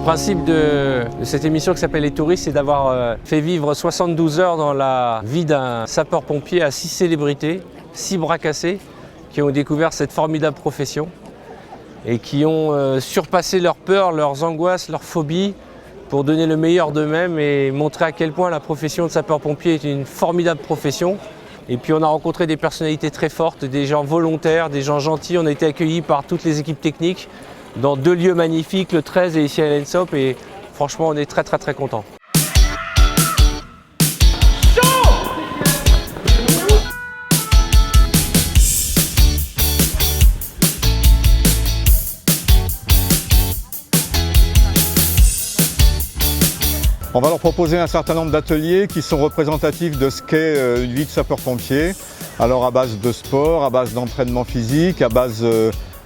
principe de cette émission qui s'appelle Les Touristes, c'est d'avoir fait vivre 72 heures dans la vie d'un sapeur-pompier à 6 célébrités, 6 bras cassés, qui ont découvert cette formidable profession et qui ont surpassé leurs peurs, leurs angoisses, leurs phobies pour donner le meilleur d'eux-mêmes et montrer à quel point la profession de sapeur-pompier est une formidable profession. Et puis on a rencontré des personnalités très fortes, des gens volontaires, des gens gentils. On a été accueillis par toutes les équipes techniques dans 2 lieux magnifiques, le 13 et ici à l'ENSOP, et franchement on est très contents. On va leur proposer un certain nombre d'ateliers qui sont représentatifs de ce qu'est une vie de sapeur-pompier. Alors à base de sport, à base d'entraînement physique, à base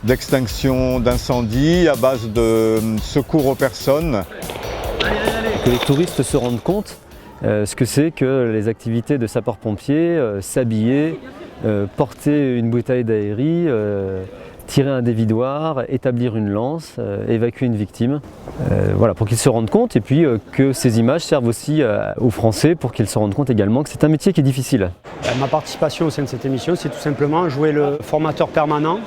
d'extinction d'incendie, à base de secours aux personnes. Que les touristes se rendent compte ce que c'est que les activités de sapeur-pompier, s'habiller, porter une bouteille d'aérie, tirer un dévidoir, établir une lance, évacuer une victime. Voilà, pour qu'ils se rendent compte et puis que ces images servent aussi aux Français pour qu'ils se rendent compte également que c'est un métier qui est difficile. Ma participation au sein de cette émission, c'est tout simplement jouer le formateur permanent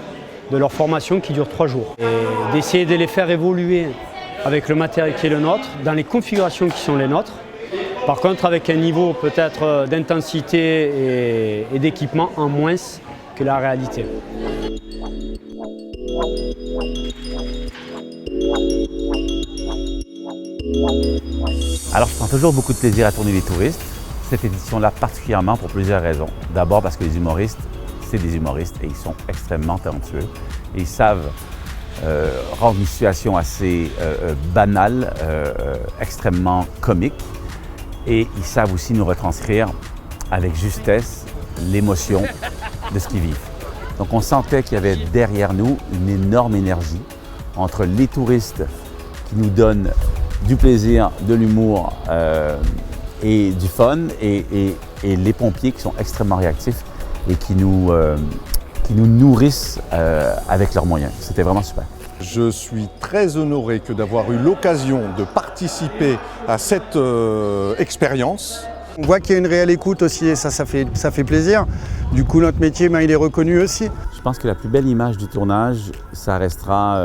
de leur formation qui dure 3 jours. Et d'essayer de les faire évoluer avec le matériel qui est le nôtre, dans les configurations qui sont les nôtres. Par contre, avec un niveau peut-être d'intensité et d'équipement en moins que la réalité. Alors je prends toujours beaucoup de plaisir à tourner les touristes, cette édition-là particulièrement pour plusieurs raisons. D'abord parce que les humoristes, c'est des humoristes et ils sont extrêmement talentueux et ils savent rendre une situation assez banale, extrêmement comique, et ils savent aussi nous retranscrire avec justesse l'émotion de ce qu'ils vivent. Donc on sentait qu'il y avait derrière nous une énorme énergie entre les touristes qui nous donnent du plaisir, de l'humour et du fun, et les pompiers qui sont extrêmement réactifs et qui nous nourrissent avec leurs moyens. C'était vraiment super. Je suis très honoré d'avoir eu l'occasion de participer à cette expérience. On voit qu'il y a une réelle écoute aussi et ça fait plaisir. Du coup, notre métier, il est reconnu aussi. Je pense que la plus belle image du tournage, ça restera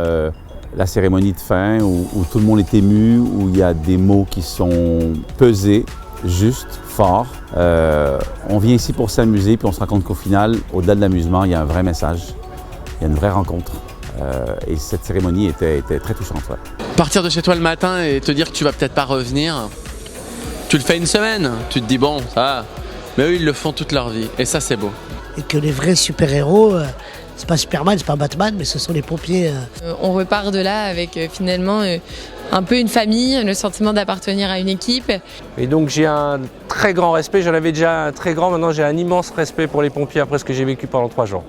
la cérémonie de fin où tout le monde est ému, où il y a des mots qui sont pesés, justes, forts. On vient ici pour s'amuser, puis on se rend compte qu'au final, au-delà de l'amusement, il y a un vrai message, il y a une vraie rencontre. Et cette cérémonie était très touchante. Ouais. Partir de chez toi le matin et te dire que tu vas peut-être pas revenir, tu le fais une semaine, tu te dis bon, ça va. Mais eux, ils le font toute leur vie, et ça, c'est beau. Et que les vrais super-héros, c'est pas Superman, c'est pas Batman, mais ce sont les pompiers. On repart de là avec finalement un peu une famille, le sentiment d'appartenir à une équipe. Et donc j'ai un très grand respect, j'en avais déjà un très grand, maintenant j'ai un immense respect pour les pompiers après ce que j'ai vécu pendant 3 jours.